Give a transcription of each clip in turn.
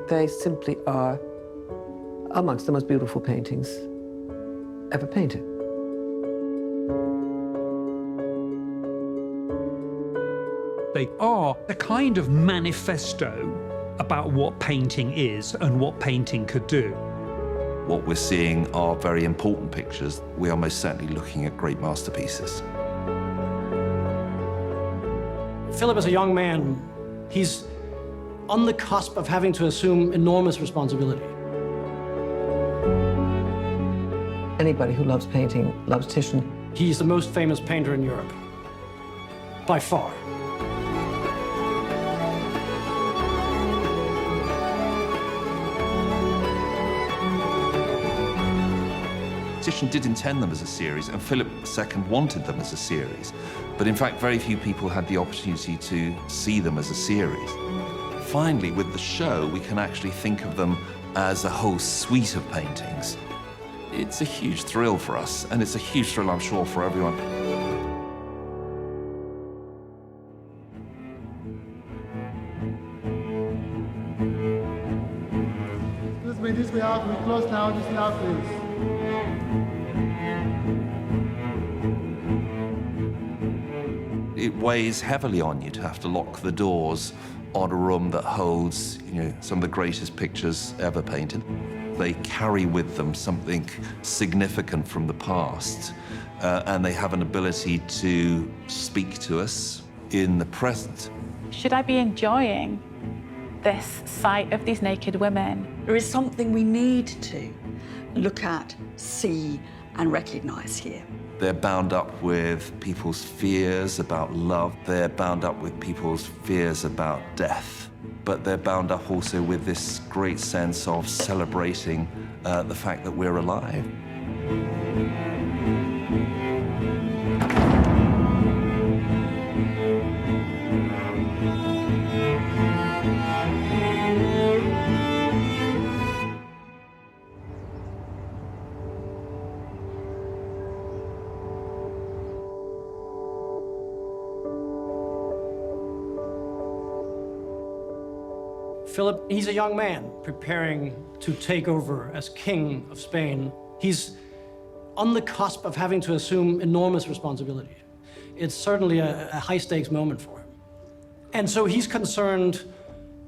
They simply are amongst the most beautiful paintings ever painted. They are a kind of manifesto about what painting is and what painting could do. What we're seeing are very important pictures. We are most certainly looking at great masterpieces. Philip is a young man. He's on the cusp of having to assume enormous responsibility. Anybody who loves painting loves Titian. He's the most famous painter in Europe, by far. Titian did intend them as a series, and Philip II wanted them as a series. But in fact, very few people had the opportunity to see them as a series. Finally, with the show, we can actually think of them as a whole suite of paintings. It's a huge thrill for us, and it's a huge thrill, I'm sure, for everyone. This way out, we close now, this way out, please. It weighs heavily on you to have to lock the doors on a room that holds, some of the greatest pictures ever painted. They carry with them something significant from the past, and they have an ability to speak to us in the present. Should I be enjoying this sight of these naked women? There is something we need to look at, see, and recognize here. They're bound up with people's fears about love. They're bound up with people's fears about death. But they're bound up also with this great sense of celebrating the fact that we're alive. Philip, he's a young man preparing to take over as king of Spain. He's on the cusp of having to assume enormous responsibility. It's certainly a high-stakes moment for him. And so he's concerned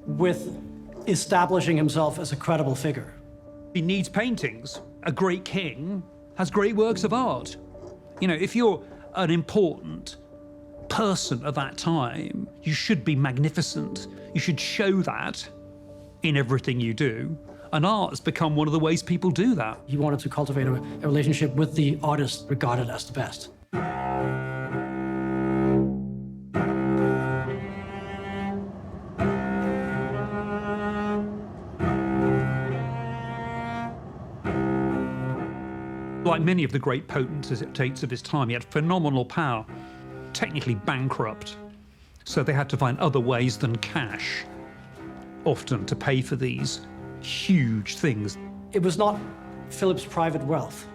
with establishing himself as a credible figure. He needs paintings. A great king has great works of art. If you're an important person at that time, you should be magnificent. You should show that in everything you do. And art has become one of the ways people do that. He wanted to cultivate a relationship with the artist regarded as the best. Like many of the great potentates of his time, he had phenomenal power, technically bankrupt. So they had to find other ways than cash, often, to pay for these huge things. It was not Philip's private wealth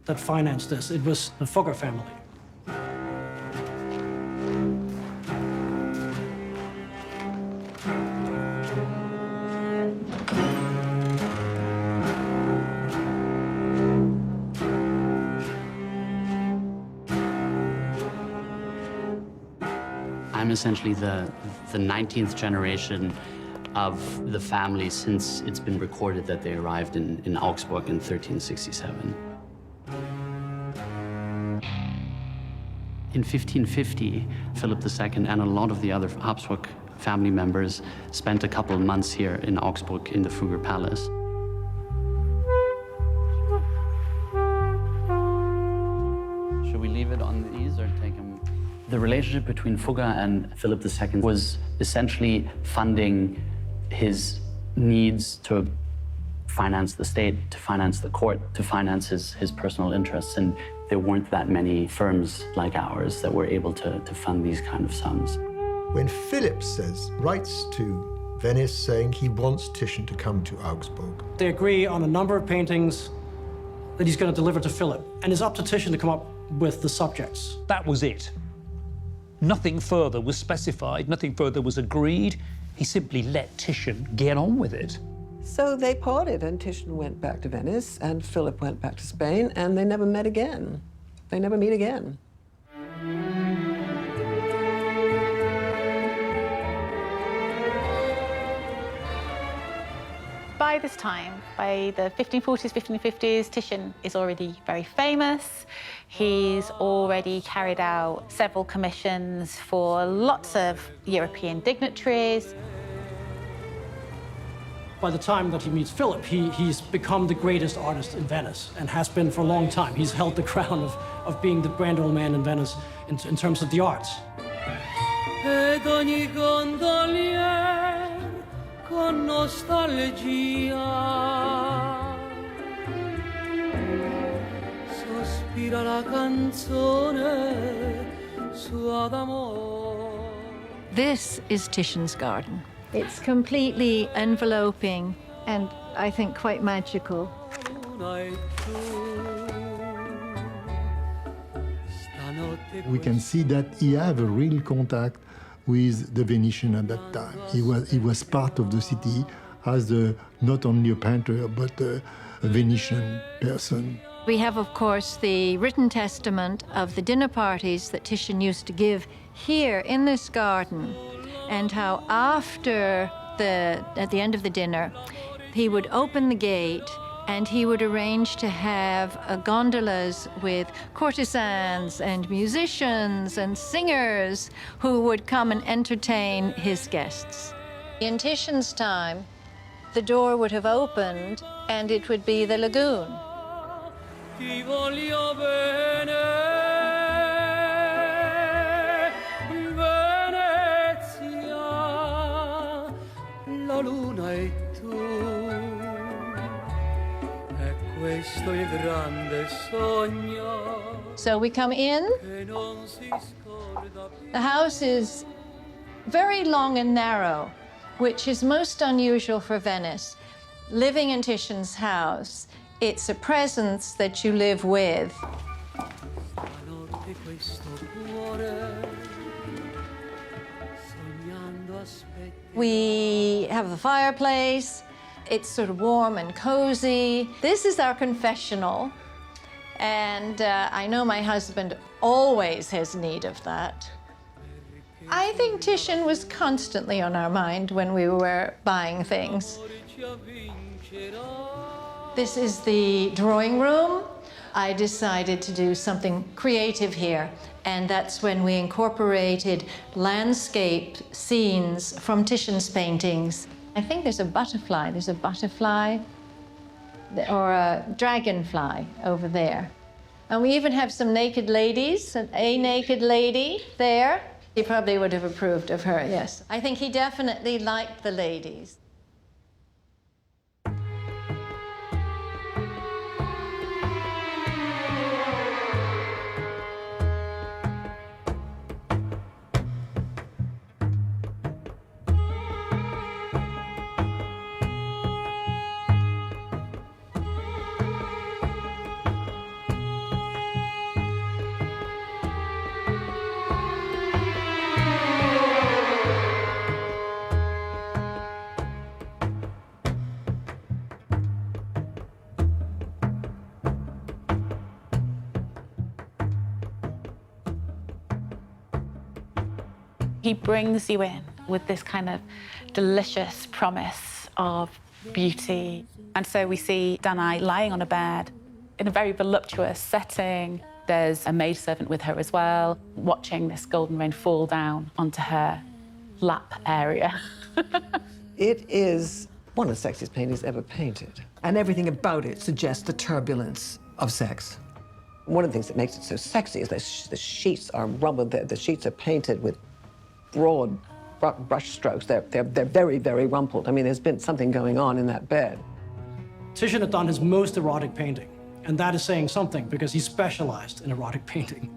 that financed this. It was the Fugger family. I'm essentially the 19th generation of the family since it's been recorded that they arrived in Augsburg in 1367. In 1550, Philip II and a lot of the other Habsburg family members spent a couple of months here in Augsburg in the Fugger Palace. Should we leave it on these or take them? The relationship between Fugger and Philip II was essentially funding his needs to finance the state, to finance the court, to finance his personal interests. And there weren't that many firms like ours that were able to fund these kind of sums. When Philip writes to Venice saying he wants Titian to come to Augsburg. They agree on a number of paintings that he's going to deliver to Philip, and it's up to Titian to come up with the subjects. That was it. Nothing further was specified, nothing further was agreed. He simply let Titian get on with it. So they parted, and Titian went back to Venice, and Philip went back to Spain, and they never met again. They never meet again. By this time, by the 1540s, 1550s, Titian is already very famous. He's already carried out several commissions for lots of European dignitaries. By the time that he meets Philip, he's become the greatest artist in Venice and has been for a long time. He's held the crown of being the grand old man in Venice in terms of the arts. Con nostalgia sospira la canzone sua d'amore. This is Titian's garden. It's completely enveloping and I think quite magical. We can see that he had a real contact with the Venetian at that time. He was part of the city as not only a painter, but a Venetian person. We have, of course, the written testament of the dinner parties that Titian used to give here in this garden, and how after at the end of the dinner, he would open the gate and he would arrange to have gondolas with courtesans and musicians and singers who would come and entertain his guests. In Titian's time, the door would have opened and it would be the lagoon. Ti voglio bene, Venezia, la luna e tu. Questo il grande sogno. So we come in. The house is very long and narrow, which is most unusual for Venice. Living in Titian's house, it's a presence that you live with. We have a fireplace. It's sort of warm and cozy. This is our confessional, and I know my husband always has need of that. I think Titian was constantly on our mind when we were buying things. This is the drawing room. I decided to do something creative here, and that's when we incorporated landscape scenes from Titian's paintings. I think there's a butterfly. There's a butterfly or a dragonfly over there. And we even have some naked ladies, a naked lady there. He probably would have approved of her, yes. I think he definitely liked the ladies. He brings you in with this kind of delicious promise of beauty. And so we see Danae lying on a bed in a very voluptuous setting. There's a maidservant with her as well, watching this golden rain fall down onto her lap area. It is one of the sexiest paintings ever painted. And everything about it suggests the turbulence of sex. One of the things that makes it so sexy is that the sheets are rubber, the sheets are painted with broad brush strokes. They're very, very rumpled. I mean, there's been something going on in that bed. Titian had done his most erotic painting, and that is saying something because he specialized in erotic painting.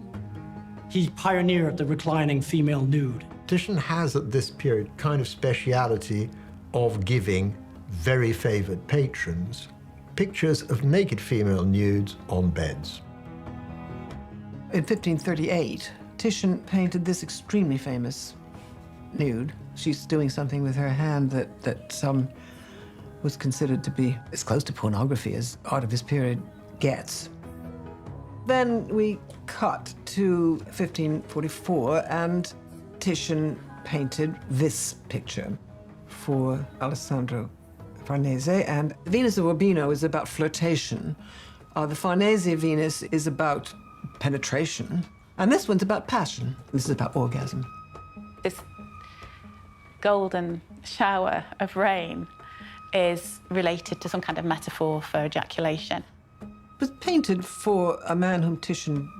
He pioneered the reclining female nude. Titian has at this period kind of speciality of giving very favored patrons pictures of naked female nudes on beds. In 1538, Titian painted this extremely famous nude. She's doing something with her hand that some was considered to be as close to pornography as art of his period gets. Then we cut to 1544, and Titian painted this picture for Alessandro Farnese, and Venus of Urbino is about flirtation. The Farnese Venus is about penetration, and this one's about passion. This is about orgasm. This golden shower of rain is related to some kind of metaphor for ejaculation. It was painted for a man whom Titian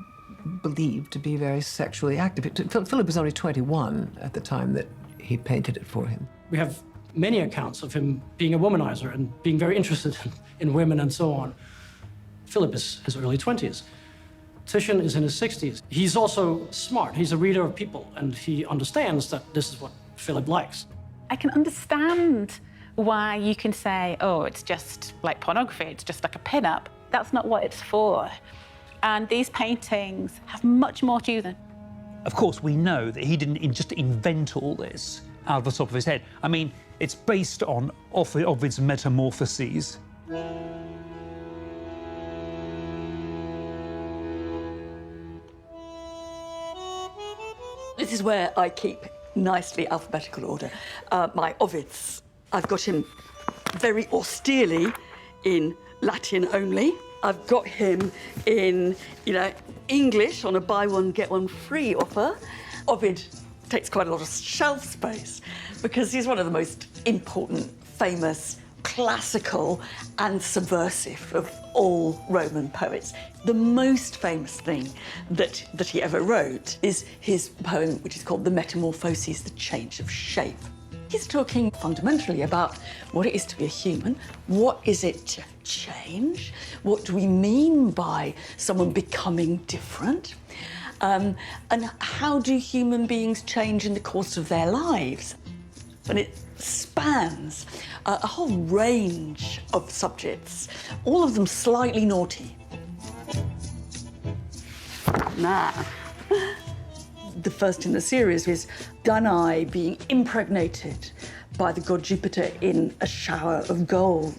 believed to be very sexually active. Philip was only 21 at the time that he painted it for him. We have many accounts of him being a womanizer and being very interested in women and so on. Philip is his early 20s. Titian is in his 60s. He's also smart. He's a reader of people, and he understands that this is what Philip likes. I can understand why you can say, oh, it's just like pornography, it's just like a pin-up. That's not what it's for. And these paintings have much more to them. Of course, we know that he didn't just invent all this out of the top of his head. I mean, it's based on Ovid's Metamorphoses. This is where I keep nicely alphabetical order my Ovids. I've got him very austerely in Latin only. I've got him in, English on a buy one, get one free offer. Ovid takes quite a lot of shelf space because he's one of the most important, famous, classical and subversive of all Roman poets. The most famous thing that he ever wrote is his poem, which is called the Metamorphoses, the change of shape. He's talking fundamentally about what it is to be a human, what is it to change, what do we mean by someone becoming different, and how do human beings change in the course of their lives. And it spans a whole range of subjects, all of them slightly naughty. Nah. The first in the series is Danae being impregnated by the god Jupiter in a shower of gold.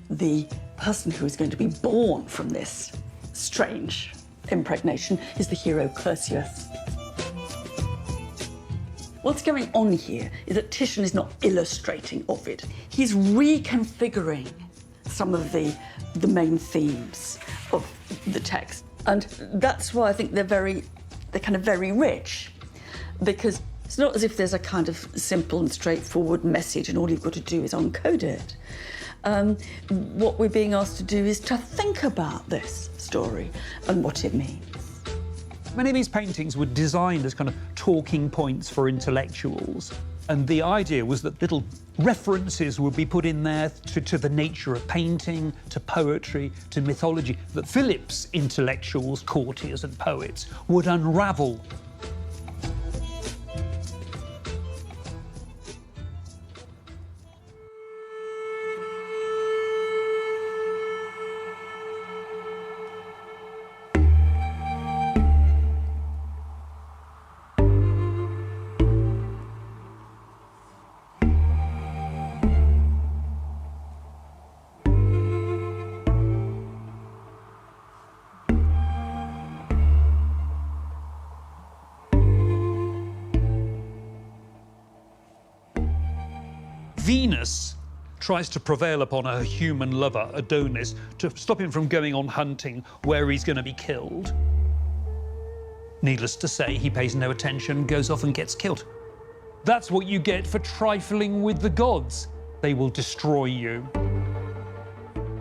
The person who is going to be born from this strange impregnation is the hero Perseus. What's going on here is that Titian is not illustrating Ovid. He's reconfiguring some of the main themes of the text. And that's why I think they're kind of very rich, because it's not as if there's a kind of simple and straightforward message and all you've got to do is encode it. What we're being asked to do is to think about this story and what it means. Many of these paintings were designed as kind of talking points for intellectuals. And the idea was that little references would be put in there to the nature of painting, to poetry, to mythology, that Philip's intellectuals, courtiers and poets would unravel. Venus tries to prevail upon her human lover, Adonis, to stop him from going on hunting where he's going to be killed. Needless to say, he pays no attention, goes off and gets killed. That's what you get for trifling with the gods. They will destroy you.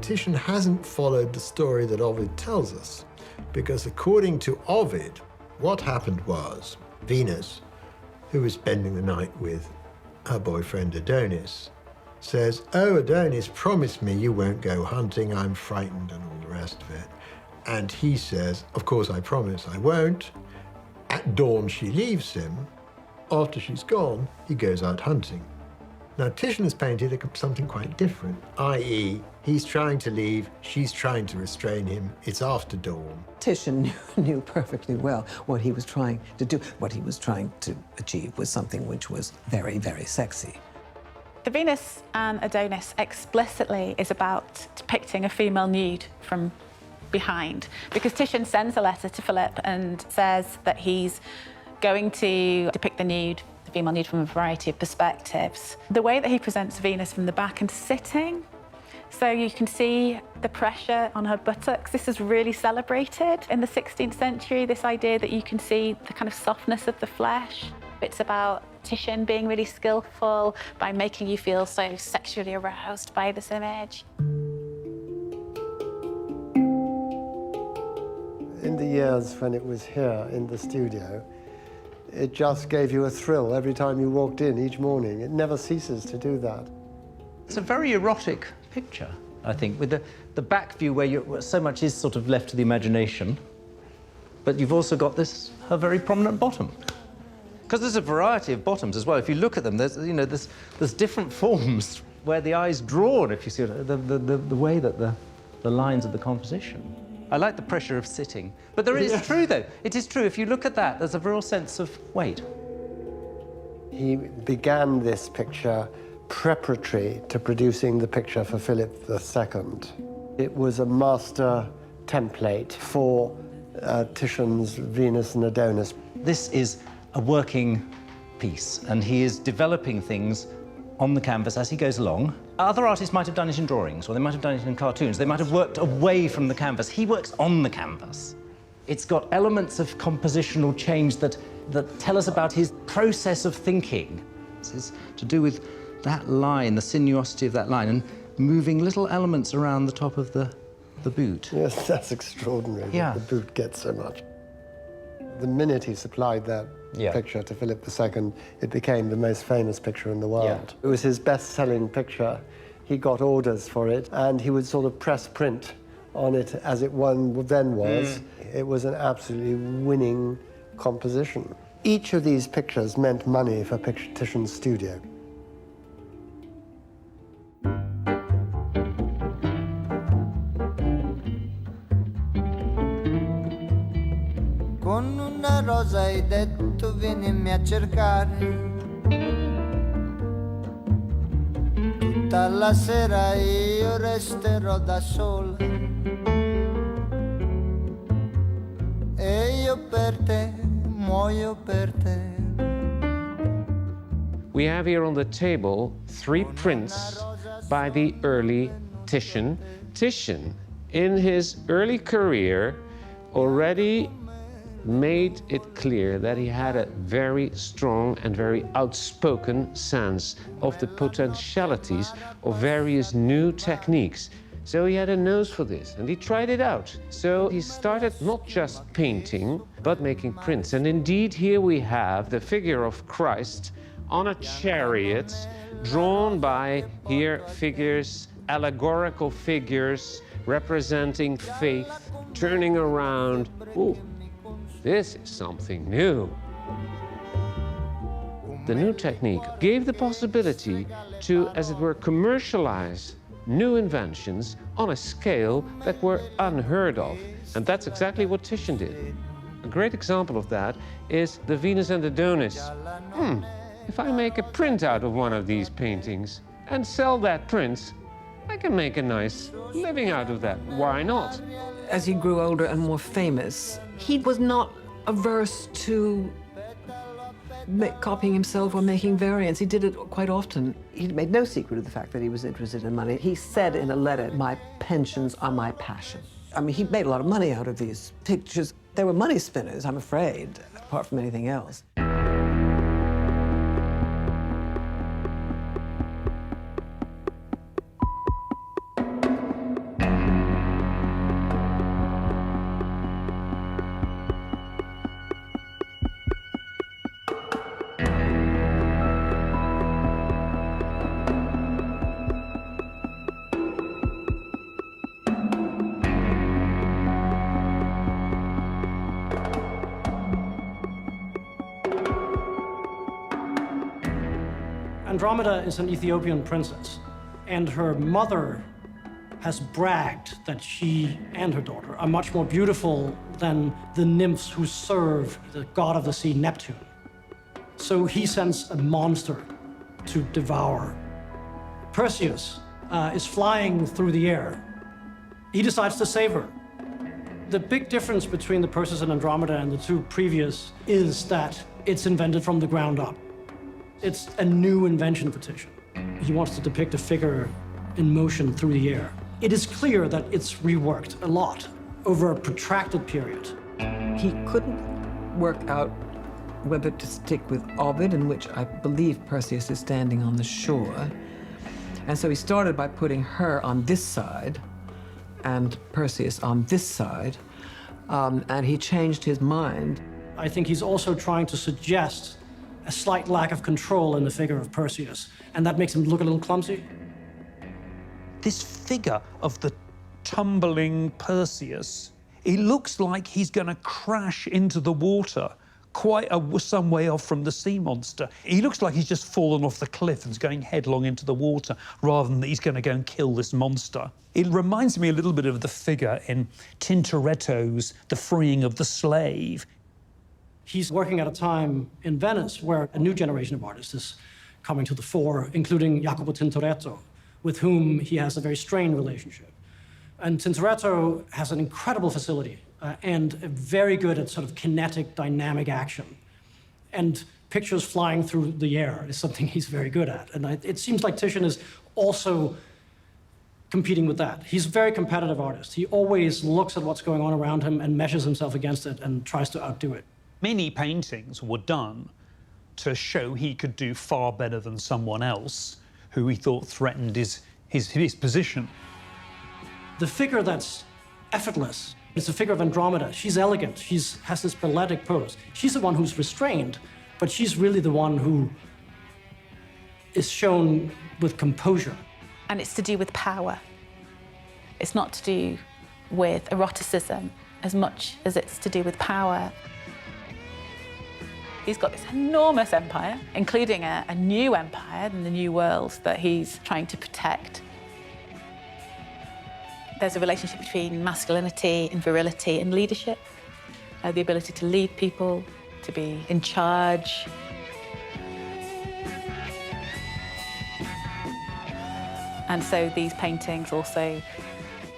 Titian hasn't followed the story that Ovid tells us, because according to Ovid, what happened was Venus, who was spending the night with her boyfriend Adonis, says, "Oh, Adonis, promise me you won't go hunting, I'm frightened," and all the rest of it. And he says, "Of course I promise I won't." At dawn she leaves him. After she's gone, he goes out hunting. Now Titian has painted something quite different, i.e. he's trying to leave, she's trying to restrain him, it's after dawn. Titian knew perfectly well what he was trying to do. What he was trying to achieve was something which was very, very sexy. The Venus and Adonis explicitly is about depicting a female nude from behind, because Titian sends a letter to Philip and says that he's going to depict the nude, the female nude, from a variety of perspectives. The way that he presents Venus from the back and sitting, so you can see the pressure on her buttocks. This is really celebrated in the 16th century, this idea that you can see the kind of softness of the flesh. It's about Titian being really skillful by making you feel so sexually aroused by this image. In the years when it was here in the studio, it just gave you a thrill every time you walked in each morning. It never ceases to do that. It's a very erotic picture, I think, with the back view where so much is sort of left to the imagination, but you've also got her very prominent bottom. Because there's a variety of bottoms as well. If you look at them, there's different forms where the eye's drawn, if you see the way that the lines of the composition. I like the pressure of sitting. But it is true, though. It is true. If you look at that, there's a real sense of weight. He began this picture preparatory to producing the picture for Philip II. It was a master template for Titian's Venus and Adonis. This is a working piece, and he is developing things on the canvas as he goes along. Other artists might have done it in drawings, or they might have done it in cartoons. They might have worked away from the canvas. He works on the canvas. It's got elements of compositional change that tell us about his process of thinking. This is to do with that line, the sinuosity of that line, and moving little elements around the top of the boot. Yes, that's extraordinary. Yeah. The boot gets so much. The minute he supplied that picture to Philip II, it became the most famous picture in the world. It was his best-selling picture. He got orders for it, and he would sort of press print on it as it then was. It was an absolutely winning composition. Each of these pictures meant money for Titian's studio. Con una rosa hai detto vienimi a cercare. Tutta la sera io resterò da sola. E io per te, muoio per te. We have here on the table 3 prints by the early Titian. Titian, in his early career, already made it clear that he had a very strong and very outspoken sense of the potentialities of various new techniques. So he had a nose for this, and he tried it out. So he started not just painting, but making prints. And indeed, here we have the figure of Christ on a chariot, drawn by, here, figures, allegorical figures, representing faith, turning around. Ooh. This is something new. The new technique gave the possibility to, as it were, commercialize new inventions on a scale that were unheard of. And that's exactly what Titian did. A great example of that is the Venus and Adonis. If I make a print out of one of these paintings and sell that print, I can make a nice living out of that. Why not? As he grew older and more famous, he was not averse to copying himself or making variants. He did it quite often. He made no secret of the fact that he was interested in money. He said in a letter, "My pensions are my passion." I mean, he made a lot of money out of these pictures. They were money spinners, I'm afraid, apart from anything else. Andromeda is an Ethiopian princess, and her mother has bragged that she and her daughter are much more beautiful than the nymphs who serve the god of the sea, Neptune. So he sends a monster to devour Perseus is flying through the air. He decides to save her. The big difference between the Perseus and Andromeda and the two previous is that it's invented from the ground up. It's a new invention for Titian. He wants to depict a figure in motion through the air. It is clear that it's reworked a lot over a protracted period. He couldn't work out whether to stick with Ovid, in which I believe Perseus is standing on the shore. And so he started by putting her on this side and Perseus on this side, and he changed his mind. I think he's also trying to suggest a slight lack of control in the figure of Perseus, and that makes him look a little clumsy. This figure of the tumbling Perseus, he looks like he's going to crash into the water some way off from the sea monster. He looks like he's just fallen off the cliff and is going headlong into the water rather than that he's going to go and kill this monster. It reminds me a little bit of the figure in Tintoretto's The Freeing of the Slave. He's working at a time in Venice where a new generation of artists is coming to the fore, including Jacopo Tintoretto, with whom he has a very strained relationship. And Tintoretto has an incredible facility and very good at sort of kinetic, dynamic action. And pictures flying through the air is something he's very good at. And it seems like Titian is also competing with that. He's a very competitive artist. He always looks at what's going on around him and measures himself against it and tries to outdo it. Many paintings were done to show he could do far better than someone else who he thought threatened his position. The figure that's effortless is the figure of Andromeda. She's elegant. She has this balletic pose. She's the one who's restrained, but she's really the one who is shown with composure. And it's to do with power. It's not to do with eroticism as much as it's to do with power. He's got this enormous empire, including a new empire in the new world that he's trying to protect. There's a relationship between masculinity and virility and leadership, the ability to lead people, to be in charge. And so these paintings also,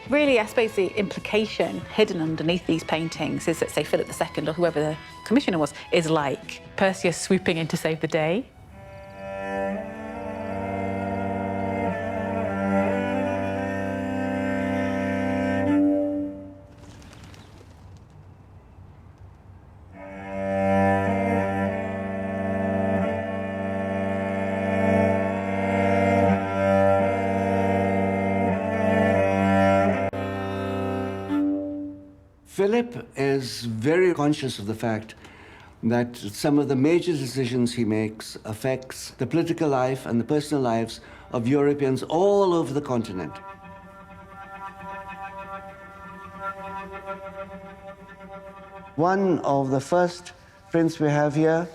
really, I suppose the implication hidden underneath these paintings is that, say, Philip II or whoever the commissioner was, is like Perseus swooping in to save the day. Philip is very conscious of the fact that some of the major decisions he makes affects the political life and the personal lives of Europeans all over the continent. One of the first prints we have here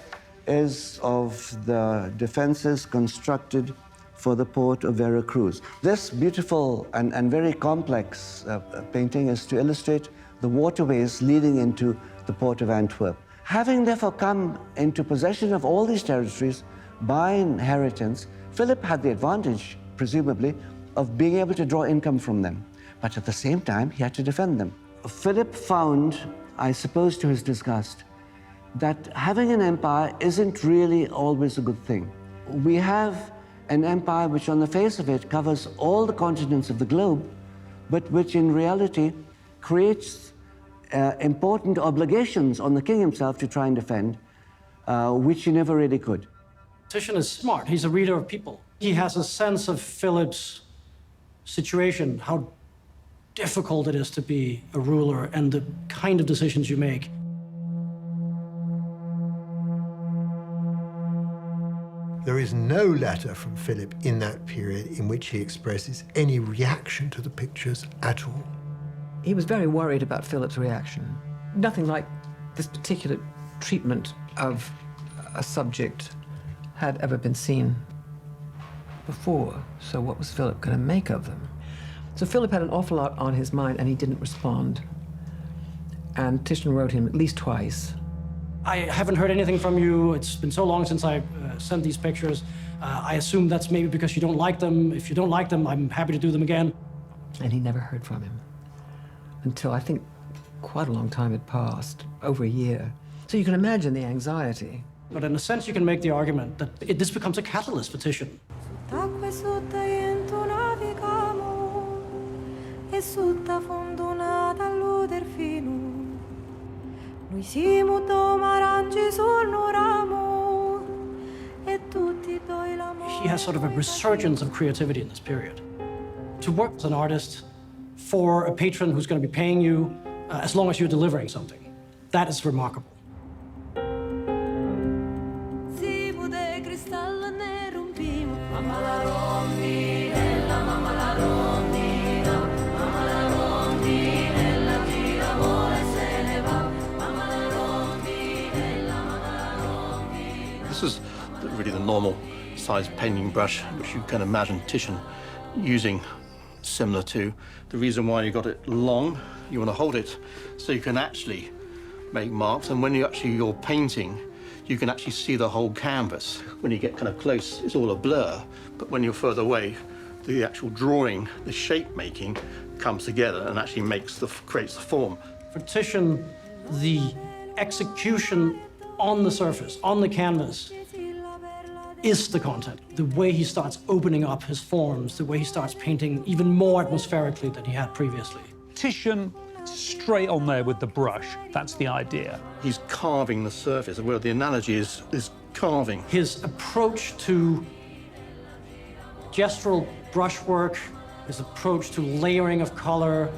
is of the defenses constructed for the port of Veracruz. This beautiful and very complex painting is to illustrate the waterways leading into the port of Antwerp. Having therefore come into possession of all these territories by inheritance, Philip had the advantage, presumably, of being able to draw income from them. But at the same time, he had to defend them. Philip found, I suppose to his disgust, that having an empire isn't really always a good thing. We have an empire which on the face of it covers all the continents of the globe, but which in reality creates important obligations on the king himself to try and defend, which he never really could. Titian is smart. He's a reader of people. He has a sense of Philip's situation, how difficult it is to be a ruler and the kind of decisions you make. There is no letter from Philip in that period in which he expresses any reaction to the pictures at all. He was very worried about Philip's reaction. Nothing like this particular treatment of a subject had ever been seen before, so what was Philip going to make of them? So Philip had an awful lot on his mind, and he didn't respond. And Titian wrote him at least twice. I haven't heard anything from you. It's been so long since I sent these pictures. I assume that's maybe because you don't like them. If you don't like them, I'm happy to do them again. And he never heard from him until I think quite a long time had passed, over a year. So you can imagine the anxiety. But in a sense, you can make the argument that this becomes a catalyst for Titian. He has sort of a resurgence of creativity in this period. To work as an artist for a patron who's going to be paying you as long as you're delivering something, that is remarkable. This is really the normal size painting brush, which you can imagine Titian using, similar to. The reason why you got it long, you want to hold it so you can actually make marks, and when you're painting, you can actually see the whole canvas. When you get kind of close, it's all a blur, but when you're further away, the actual drawing, the shape making, comes together and actually creates the form. For Titian, the execution on the surface, on the canvas, is the content. The way he starts opening up his forms, the way he starts painting even more atmospherically than he had previously. Titian, straight on there with the brush. That's the idea. He's carving the surface. Well, the analogy is carving. His approach to gestural brushwork, his approach to layering of color,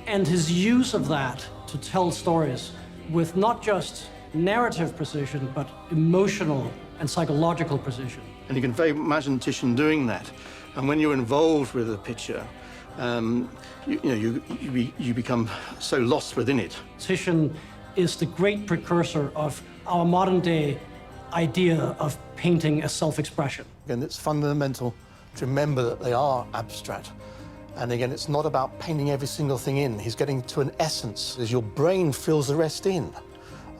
and his use of that to tell stories with not just narrative precision, but emotional and psychological precision. And you can very imagine Titian doing that. And when you're involved with a picture, you become so lost within it. Titian is the great precursor of our modern day idea of painting as self-expression. And it's fundamental to remember that they are abstract. And again, it's not about painting every single thing in. He's getting to an essence as your brain fills the rest in.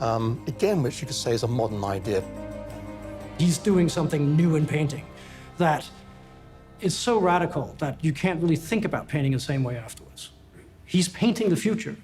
Again, which you could say is a modern idea. He's doing something new in painting that is so radical that you can't really think about painting the same way afterwards. He's painting the future.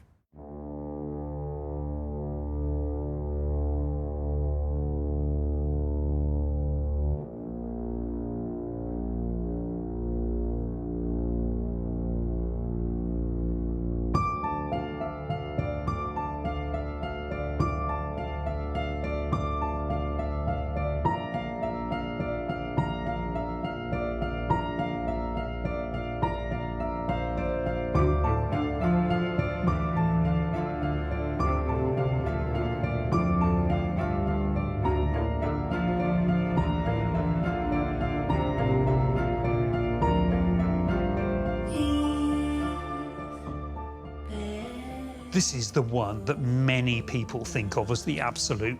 This is the one that many people think of as the absolute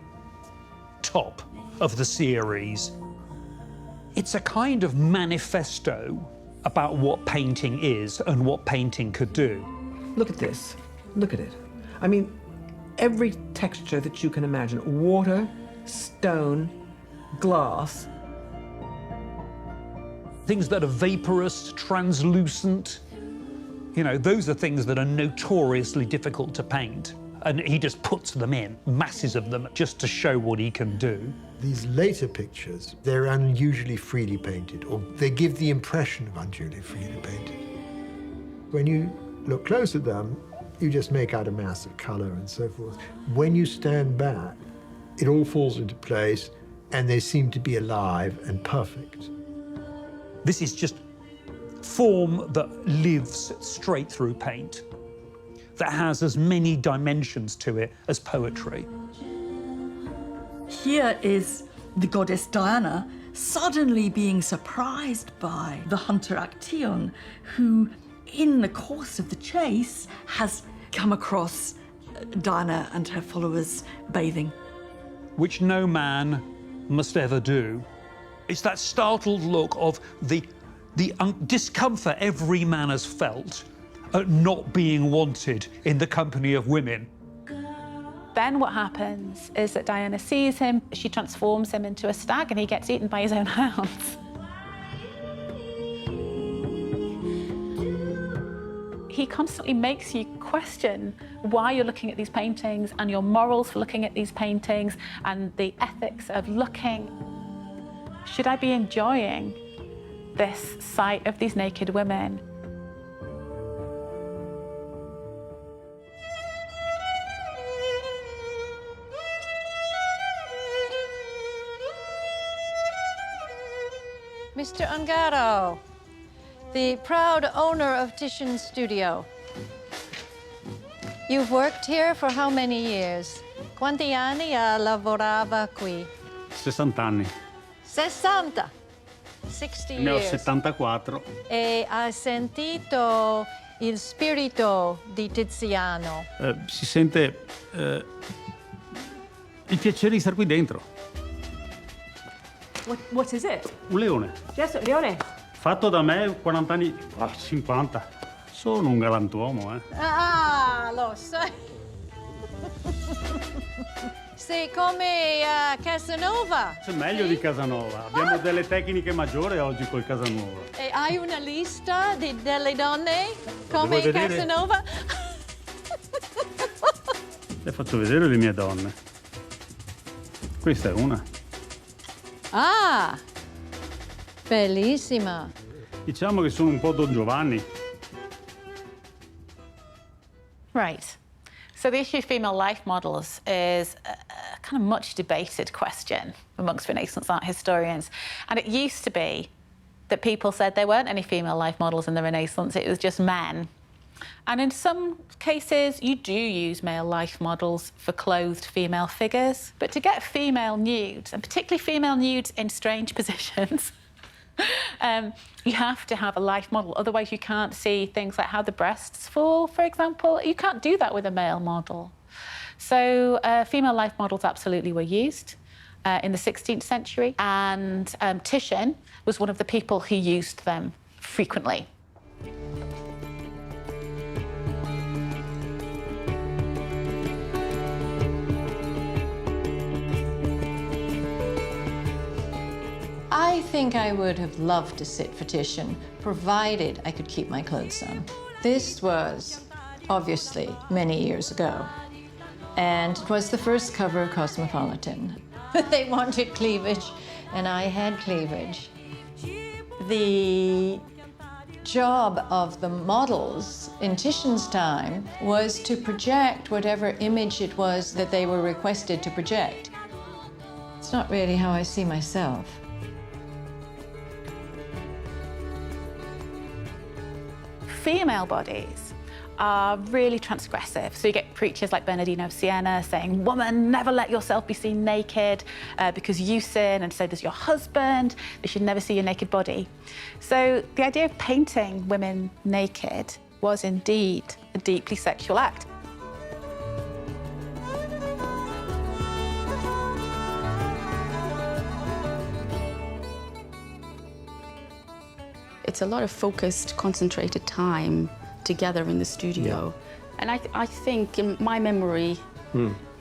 top of the series. It's a kind of manifesto about what painting is and what painting could do. Look at this. Look at it. I mean, every texture that you can imagine. Water, stone, glass. Things that are vaporous, translucent. You know, those are things that are notoriously difficult to paint. And he just puts them in, masses of them, just to show what he can do. These later pictures, they're unusually freely painted, or they give the impression of unusually freely painted. When you look close at them, you just make out a mass of color and so forth. When you stand back, it all falls into place, and they seem to be alive and perfect. This is just form that lives straight through paint, that has as many dimensions to it as poetry. Here is the goddess Diana suddenly being surprised by the hunter Actaeon, who, in the course of the chase, has come across Diana and her followers bathing. Which no man must ever do. It's that startled look of the discomfort every man has felt at not being wanted in the company of women. Then what happens is that Diana sees him, she transforms him into a stag, and he gets eaten by his own hounds. He constantly makes you question why you're looking at these paintings and your morals for looking at these paintings and the ethics of looking. Should I be enjoying this sight of these naked women? Mr. Ungaro, the proud owner of Titian's studio. You've worked here for how many years? Quanti anni lavorava qui? 60 anni. 60. 60 Ne ho years. 74. E hai sentito il spirito di Tiziano? Si sente il piacere di stare qui dentro. What is it? Un leone. Just a leone. Fatto da me 40 anni, 50. Sono un galantuomo, eh. Ah, lo sai. Sei come Casanova. È meglio di Casanova. Abbiamo delle tecniche maggiori oggi col Casanova. E hai una lista delle donne come vuoi vedere? Casanova? Le faccio vedere le mie donne. Questa è una. Ah, bellissima. Diciamo che sono un po' Don Giovanni. Right. So the issue of female life models is a kind of much debated question amongst Renaissance art historians. And it used to be that people said there weren't any female life models in the Renaissance, it was just men. And in some cases, you do use male life models for clothed female figures. But to get female nudes, and particularly female nudes in strange positions, you have to have a life model. Otherwise, you can't see things like how the breasts fall, for example. You can't do that with a male model. So female life models absolutely were used in the 16th century. And Titian was one of the people who used them frequently. I think I would have loved to sit for Titian, provided I could keep my clothes on. This was obviously many years ago, and it was the first cover of Cosmopolitan. They wanted cleavage, and I had cleavage. The job of the models in Titian's time was to project whatever image it was that they were requested to project. It's not really how I see myself. Female bodies are really transgressive. So you get preachers like Bernardino of Siena saying, woman, never let yourself be seen naked because you sin, and so does your husband. They should never see your naked body. So the idea of painting women naked was indeed a deeply sexual act. It's a lot of focused, concentrated time together in the studio. And I think in my memory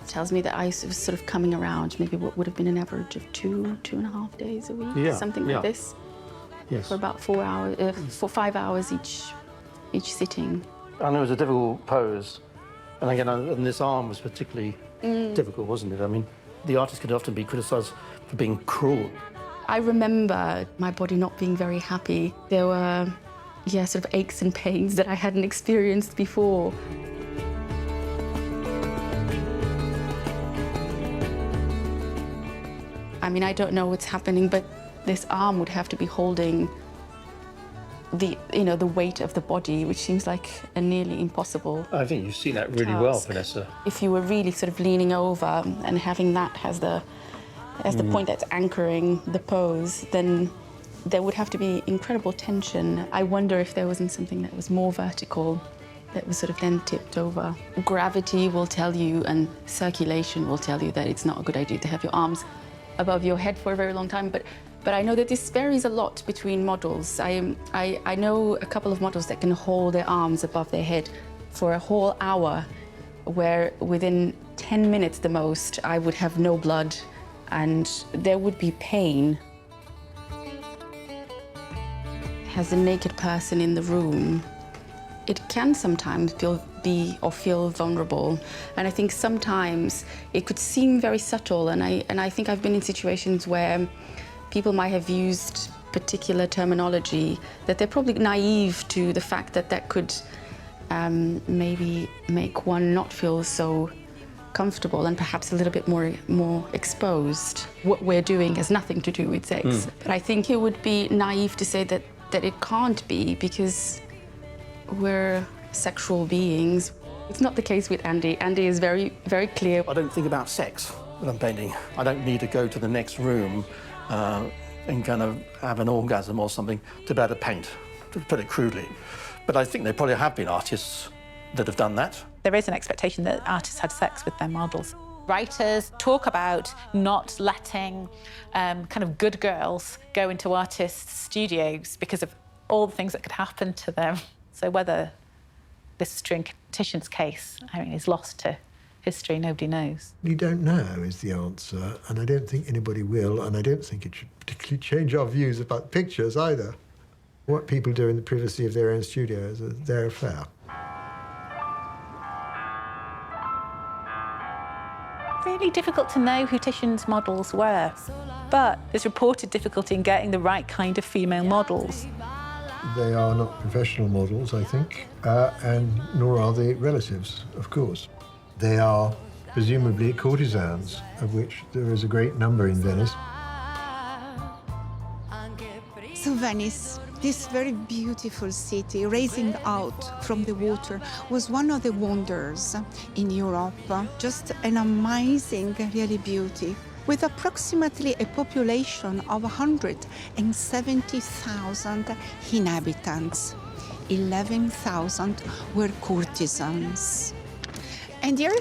tells me that I was sort of coming around maybe what would have been an average of 2.5 days a week, something like this. Yes. For about 4 hours, for 5 hours each sitting. And it was a difficult pose. And again, and this arm was particularly difficult, wasn't it? I mean, the artist could often be criticised for being cruel. I remember my body not being very happy. There were, sort of aches and pains that I hadn't experienced before. I mean, I don't know what's happening, but this arm would have to be holding the weight of the body, which seems like a nearly impossible I think you've seen that really well, Vanessa. If you were really sort of leaning over and having that as the point that's anchoring the pose, then there would have to be incredible tension. I wonder if there wasn't something that was more vertical that was sort of then tipped over. Gravity will tell you, and circulation will tell you that it's not a good idea to have your arms above your head for a very long time, but I know that this varies a lot between models. I know a couple of models that can hold their arms above their head for a whole hour where within 10 minutes the most, I would have no blood and there would be pain. As a naked person in the room, it can sometimes feel vulnerable. And I think sometimes it could seem very subtle. And I think I've been in situations where people might have used particular terminology that they're probably naive to the fact that that could maybe make one not feel so comfortable and perhaps a little bit more exposed. What we're doing has nothing to do with sex. But I think it would be naive to say that it can't be, because we're sexual beings. It's not the case with Andy. Andy is very, very clear. I don't think about sex when I'm painting. I don't need to go to the next room and kind of have an orgasm or something to be able to paint, to put it crudely. But I think there probably have been artists that have done that. There is an expectation that artists had sex with their models. Writers talk about not letting kind of good girls go into artists' studios because of all the things that could happen to them. So whether this is true in Titian's case, I mean, is lost to history, nobody knows. You don't know is the answer, and I don't think anybody will, and I don't think it should particularly change our views about pictures either. What people do in the privacy of their own studios is their affair. Really difficult to know who Titian's models were, but there's reported difficulty in getting the right kind of female models. They are not professional models, I think, and nor are they relatives, of course. They are presumably courtesans, of which there is a great number in Venice. So Venice, this very beautiful city rising out from the water, was one of the wonders in Europe. Just an amazing, really beauty. With approximately a population of 170,000 inhabitants, 11,000 were courtesans. And here,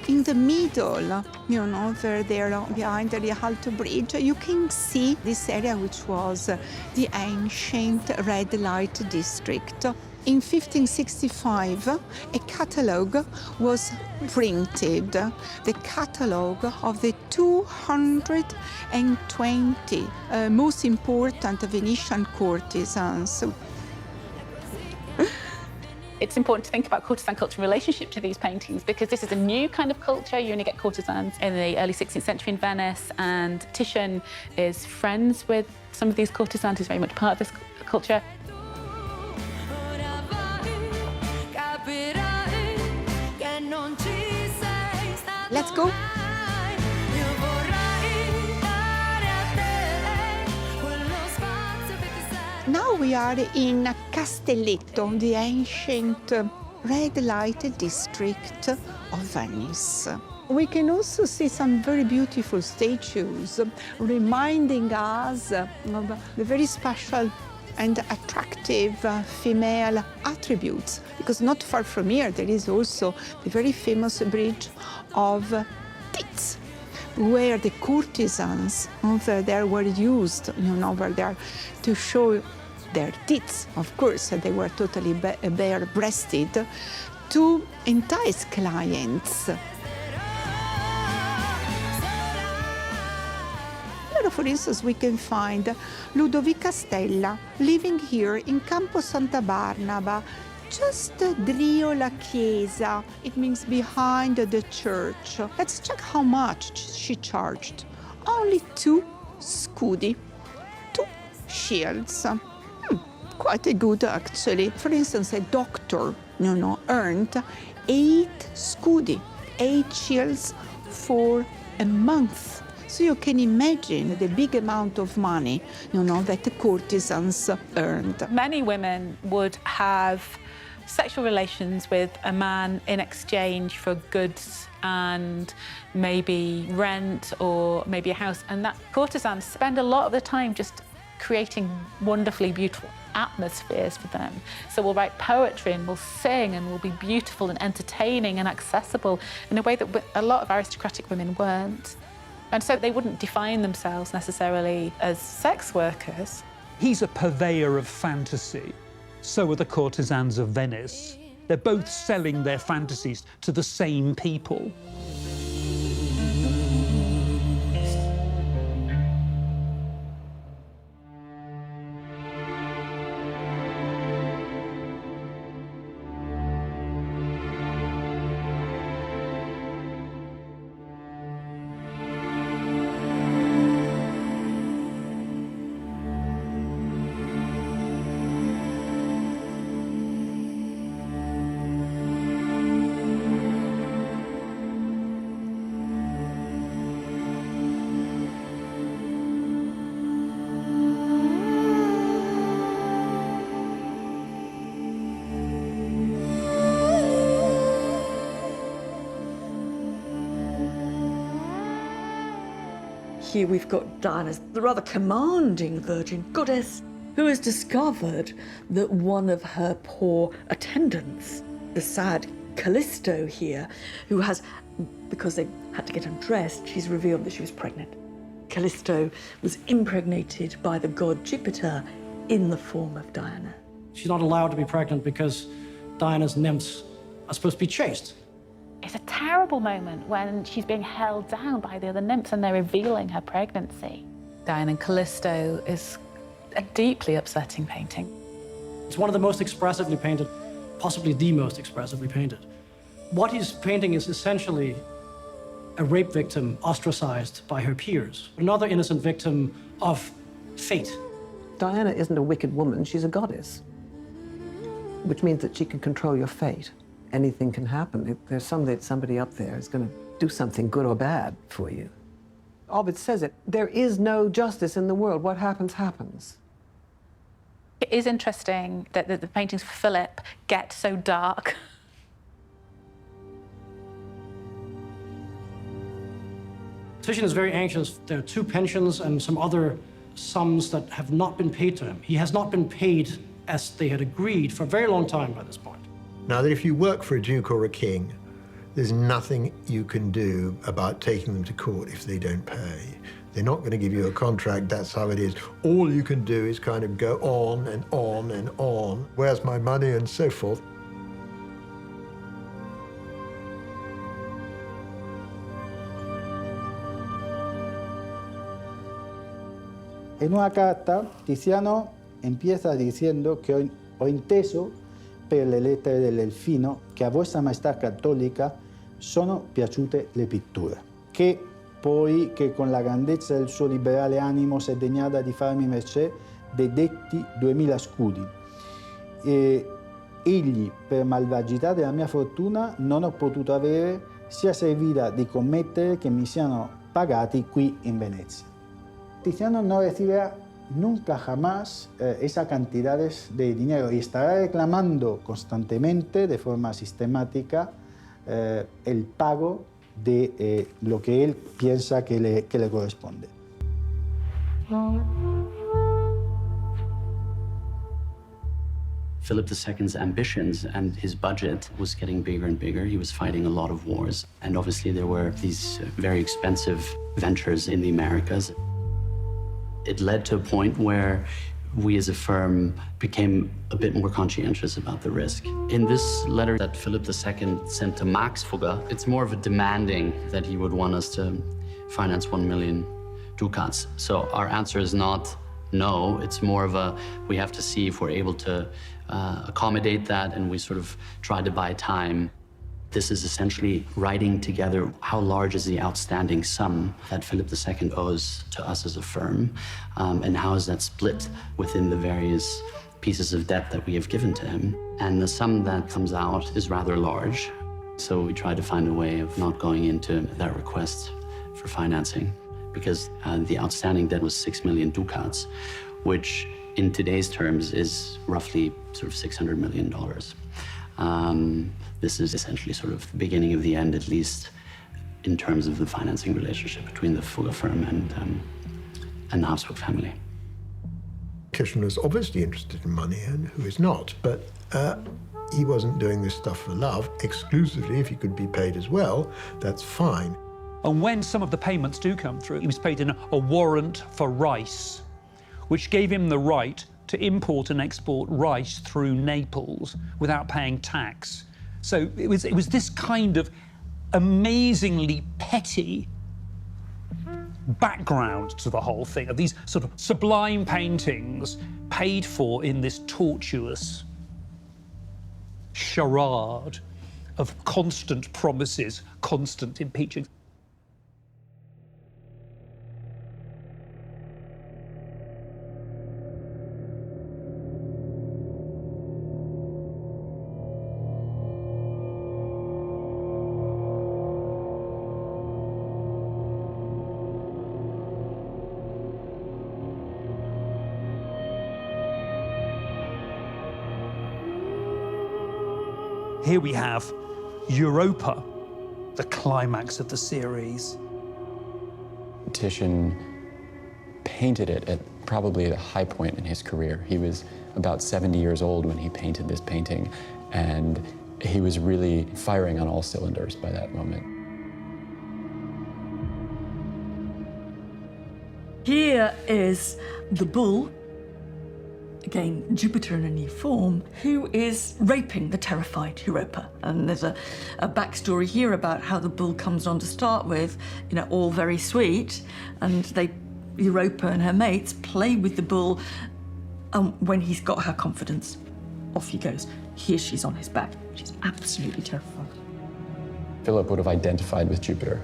in the middle, you know, over there behind the Rialto Bridge, you can see this area which was the ancient red light district. In 1565, a catalogue was printed, the catalogue of the 220 most important Venetian courtesans. It's important to think about courtesan culture in relationship to these paintings, because this is a new kind of culture. You only get courtesans in the early 16th century in Venice, and Titian is friends with some of these courtesans. He's very much part of this culture. Let's go. Now we are in Castelletto, the ancient red light district of Venice. We can also see some very beautiful statues reminding us of the very special and attractive female attributes, because not far from here there is also the very famous bridge of Tits, where the courtesans over there were used, you know, over there to show their tits, of course, they were totally bare-breasted, to entice clients. For instance, we can find Ludovica Stella living here in Campo Santa Barnaba, just drio la chiesa. It means behind the church. Let's check how much she charged. Only 2 scudi, 2 shields. Quite a good, actually. For instance, a doctor, you know, earned 8 scudi, 8 shields for a month. So you can imagine the big amount of money, you know, that the courtesans earned. Many women would have sexual relations with a man in exchange for goods and maybe rent or maybe a house. And that courtesans spend a lot of the time just creating wonderfully beautiful atmospheres for them. So we'll write poetry and we'll sing and we'll be beautiful and entertaining and accessible in a way that a lot of aristocratic women weren't. And so they wouldn't define themselves necessarily as sex workers. He's a purveyor of fantasy. So are the courtesans of Venice. They're both selling their fantasies to the same people. Here we've got Diana's the rather commanding virgin goddess who has discovered that one of her poor attendants, the sad Callisto here, who has, because they had to get undressed, she's revealed that she was pregnant. Callisto was impregnated by the god Jupiter in the form of Diana. She's not allowed to be pregnant because Diana's nymphs are supposed to be chaste. It's a terrible moment when she's being held down by the other nymphs and they're revealing her pregnancy. Diana and Callisto is a deeply upsetting painting. It's one of the most expressively painted, possibly the most expressively painted. What he's painting is essentially a rape victim ostracized by her peers, another innocent victim of fate. Diana isn't a wicked woman, she's a goddess, which means that she can control your fate. Anything can happen. There's somebody up there is going to do something good or bad for you. Ovid says it, there is no justice in the world. What happens, happens. It is interesting that the paintings for Philip get so dark. Titian is very anxious. There are 2 pensions and some other sums that have not been paid to him. He has not been paid as they had agreed for a very long time by this point. Now that if you work for a duke or a king, there's nothing you can do about taking them to court if they don't pay. They're not going to give you a contract, that's how it is. All you can do is kind of go on and on and on. Where's my money and so forth. En una carta, Tiziano empieza diciendo che ho inteso per le lettere dell'Elfino che a Vostra Maestà Cattolica sono piaciute le pitture, che poi che con la grandezza del suo liberale animo si è degnata di farmi mercé dei detti 2000 scudi. Egli, per malvagità della mia fortuna, non ho potuto avere sia servita di commettere che mi siano pagati qui in Venezia. Tiziano no recibirá nunca jamás esas cantidades de dinero y estará reclamando constantemente, de forma sistemática, el pago de lo que él piensa que le corresponde. Philip II's ambitions and his budget was getting bigger and bigger. He was fighting a lot of wars. And obviously there were these very expensive ventures in the Americas. It led to a point where we as a firm became a bit more conscientious about the risk. In this letter that Philip II sent to Max Fugger, it's more of a demanding that he would want us to finance 1 million ducats. So our answer is not no, it's more of a, we have to see if we're able to accommodate that, and we sort of try to buy time. This is essentially writing together how large is the outstanding sum that Philip II owes to us as a firm, and how is that split within the various pieces of debt that we have given to him. And the sum that comes out is rather large, so we try to find a way of not going into that request for financing, because the outstanding debt was 6 million ducats, which in today's terms is roughly sort of $600 million. This is essentially sort of the beginning of the end, at least in terms of the financing relationship between the Fugger firm and the Habsburg family. Titian was obviously interested in money, and who is not, but he wasn't doing this stuff for love exclusively. If he could be paid as well, that's fine. And when some of the payments do come through, he was paid in a warrant for rice, which gave him the right to import and export rice through Naples without paying tax. So it was this kind of amazingly petty background to the whole thing, of these sort of sublime paintings paid for in this tortuous charade of constant promises, constant impeaching. Here we have Europa, the climax of the series. Titian painted it at probably the high point in his career. He was about 70 years old when he painted this painting, and he was really firing on all cylinders by that moment. Here is the bull, again, Jupiter in a new form, who is raping the terrified Europa. And there's a backstory here about how the bull comes on to start with, you know, all very sweet, and Europa and her mates play with the bull, and when he's got her confidence, off he goes. Here she's on his back. She's absolutely terrified. Philip would have identified with Jupiter.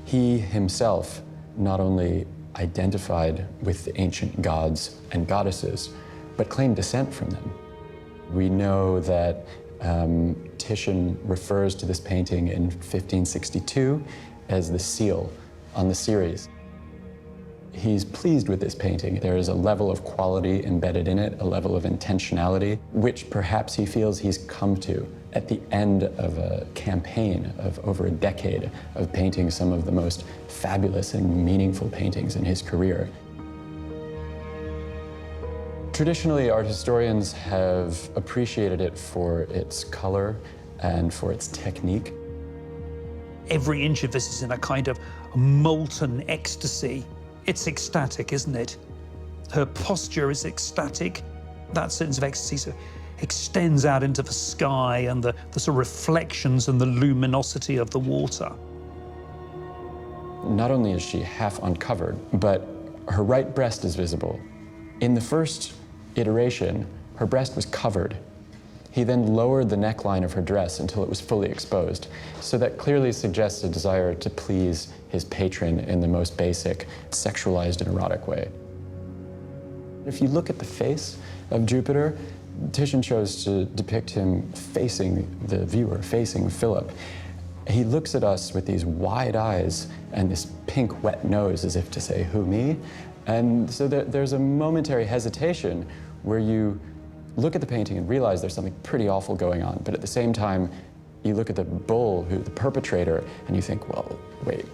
He himself not only identified with the ancient gods and goddesses, but claimed descent from them. We know that Titian refers to this painting in 1562 as the seal on the series. He's pleased with this painting. There is a level of quality embedded in it, a level of intentionality, which perhaps he feels he's come to at the end of a campaign of over a decade of painting some of the most fabulous and meaningful paintings in his career. Traditionally, art historians have appreciated it for its color and for its technique. Every inch of this is in a kind of molten ecstasy. It's ecstatic, isn't it? Her posture is ecstatic. That sense of ecstasy sort of extends out into the sky and the sort of reflections and the luminosity of the water. Not only is she half uncovered, but her right breast is visible. In the first iteration, her breast was covered. He then lowered the neckline of her dress until it was fully exposed. So that clearly suggests a desire to please his patron in the most basic, sexualized and erotic way. If you look at the face of Jupiter, Titian chose to depict him facing the viewer, facing Philip. He looks at us with these wide eyes and this pink, wet nose, as if to say, who, me? And so there's a momentary hesitation where you look at the painting and realize there's something pretty awful going on, but at the same time, you look at the bull, the perpetrator, and you think, well, wait,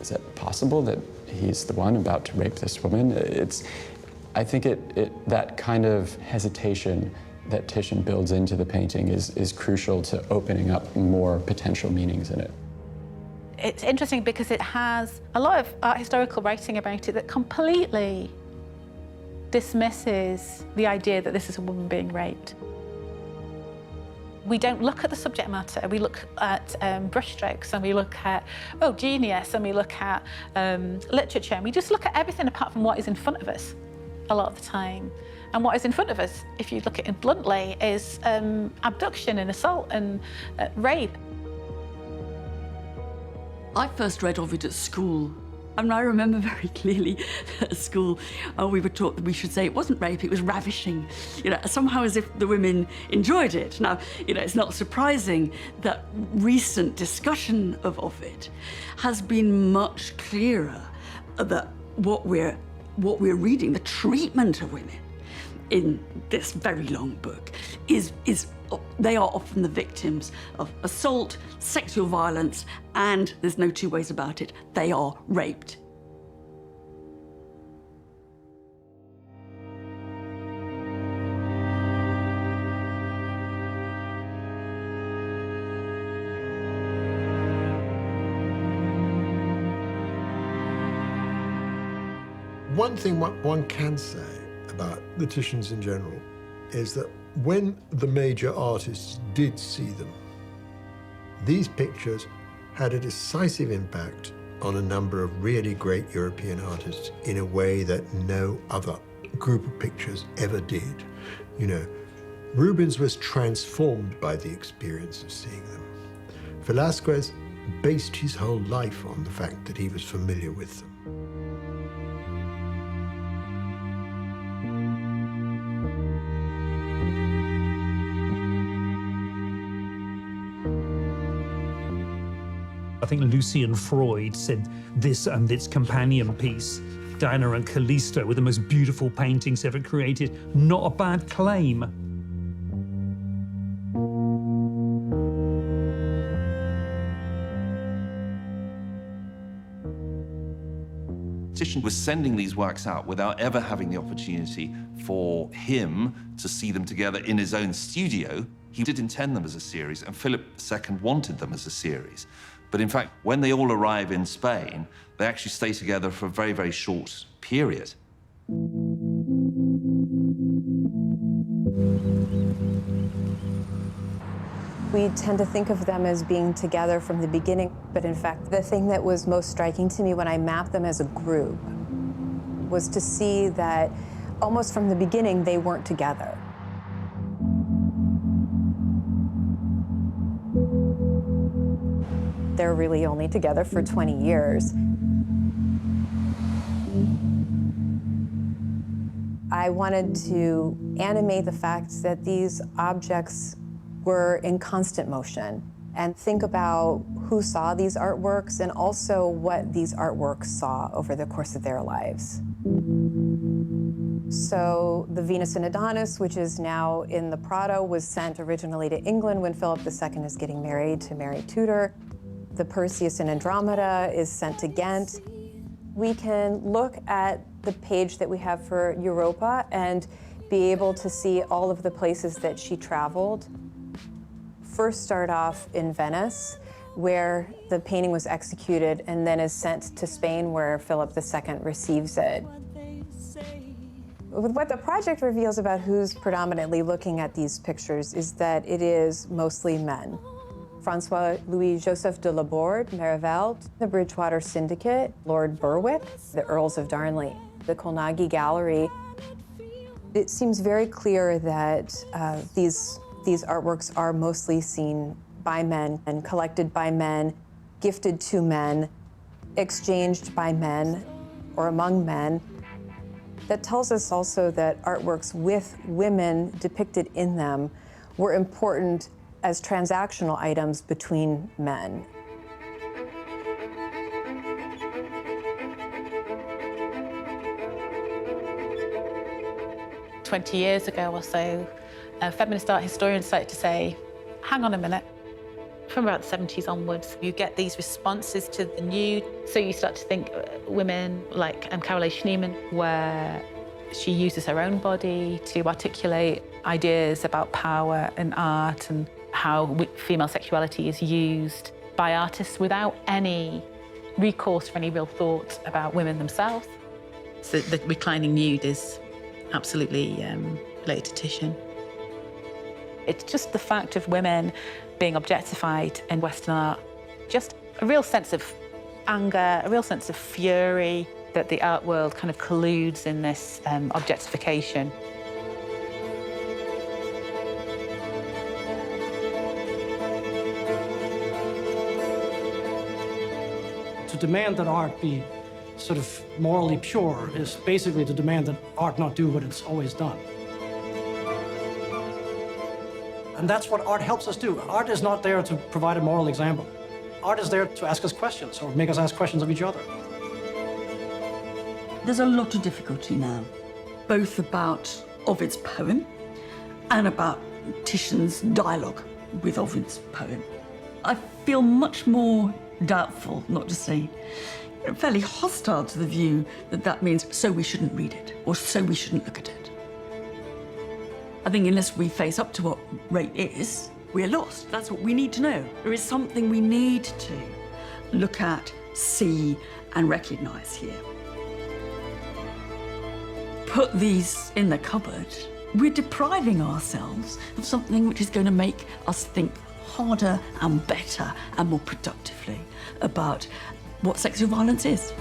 is that possible that he's the one about to rape this woman? I think that kind of hesitation that Titian builds into the painting is crucial to opening up more potential meanings in it. It's interesting because it has a lot of art historical writing about it that completely dismisses the idea that this is a woman being raped. We don't look at the subject matter. We look at brushstrokes, and we look at, genius, and we look at literature, and we just look at everything apart from what is in front of us a lot of the time. And what is in front of us, if you look at it bluntly, is abduction and assault and rape. I first read Ovid at school. I mean, I remember very clearly at school, we were taught that we should say it wasn't rape, it was ravishing. You know, somehow as if the women enjoyed it. Now, you know, it's not surprising that recent discussion of Ovid has been much clearer that what we're reading, the treatment of women in this very long book, they are often the victims of assault, sexual violence, and there's no two ways about it, they are raped. One thing one can say about the Titians in general is that when the major artists did see them, these pictures had a decisive impact on a number of really great European artists in a way that no other group of pictures ever did. You know, Rubens was transformed by the experience of seeing them. Velázquez based his whole life on the fact that he was familiar with them. I think Lucian Freud said this and its companion piece, Diana and Callisto, were the most beautiful paintings ever created. Not a bad claim. Titian was sending these works out without ever having the opportunity for him to see them together in his own studio. He did intend them as a series, and Philip II wanted them as a series. But in fact, when they all arrive in Spain, they actually stay together for a very, very short period. We tend to think of them as being together from the beginning, but in fact, the thing that was most striking to me when I mapped them as a group was to see that almost from the beginning, they weren't together. They're really only together for 20 years. I wanted to animate the fact that these objects were in constant motion and think about who saw these artworks and also what these artworks saw over the course of their lives. So the Venus and Adonis, which is now in the Prado, was sent originally to England when Philip II is getting married to Mary Tudor. The Perseus and Andromeda is sent to Ghent. We can look at the page that we have for Europa and be able to see all of the places that she traveled. First start off in Venice, where the painting was executed and then is sent to Spain, where Philip II receives it. What the project reveals about who's predominantly looking at these pictures is that it is mostly men. Francois Louis-Joseph de Laborde, Merivale, the Bridgewater Syndicate, Lord Berwick, the Earls of Darnley, the Colnaghi Gallery. It seems very clear that these artworks are mostly seen by men and collected by men, gifted to men, exchanged by men or among men. That tells us also that artworks with women depicted in them were important as transactional items between men. "20 years ago or so, feminist art historians started to say, hang on a minute. From about the 70s onwards, you get these responses to the nude. So you start to think women like Caroline Schneemann, where she uses her own body to articulate ideas about power and art and how female sexuality is used by artists without any recourse for any real thought about women themselves. So the reclining nude is absolutely related to Titian. It's just the fact of women being objectified in Western art, just a real sense of anger, a real sense of fury that the art world kind of colludes in this objectification. To demand that art be sort of morally pure is basically to demand that art not do what it's always done. And that's what art helps us do. Art is not there to provide a moral example. Art is there to ask us questions or make us ask questions of each other. There's a lot of difficulty now, both about Ovid's poem and about Titian's dialogue with Ovid's poem. I feel much more doubtful, not to say fairly hostile to the view that that means so we shouldn't read it or so we shouldn't look at it. I think unless we face up to what rape is, we're lost. That's what we need to know. There is something we need to look at, see, and recognise here. put these in the cupboard, we're depriving ourselves of something which is going to make us think harder and better and more productively about what sexual violence is.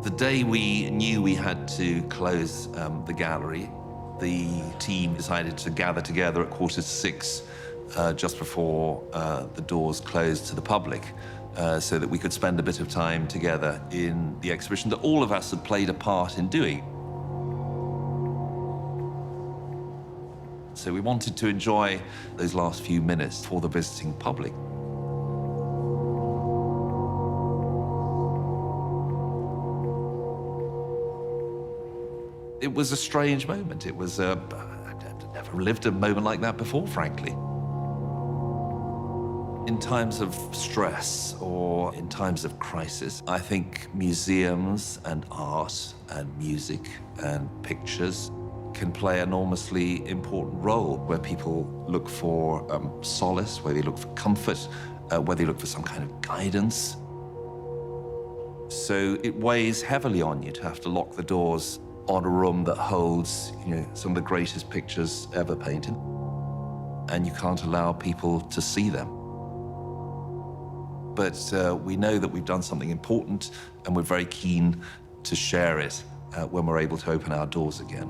The day we knew we had to close the gallery, the team decided to gather together at 6:15, just before the doors closed to the public, so that we could spend a bit of time together in the exhibition that all of us had played a part in doing. So we wanted to enjoy those last few minutes for the visiting public. It was a strange moment. It was I'd never lived a moment like that before, frankly. In times of stress or in times of crisis, I think museums and art and music and pictures can play an enormously important role where people look for solace, where they look for comfort, where they look for some kind of guidance. So it weighs heavily on you to have to lock the doors on a room that holds, some of the greatest pictures ever painted, and you can't allow people to see them. But we know that we've done something important, and we're very keen to share it when we're able to open our doors again.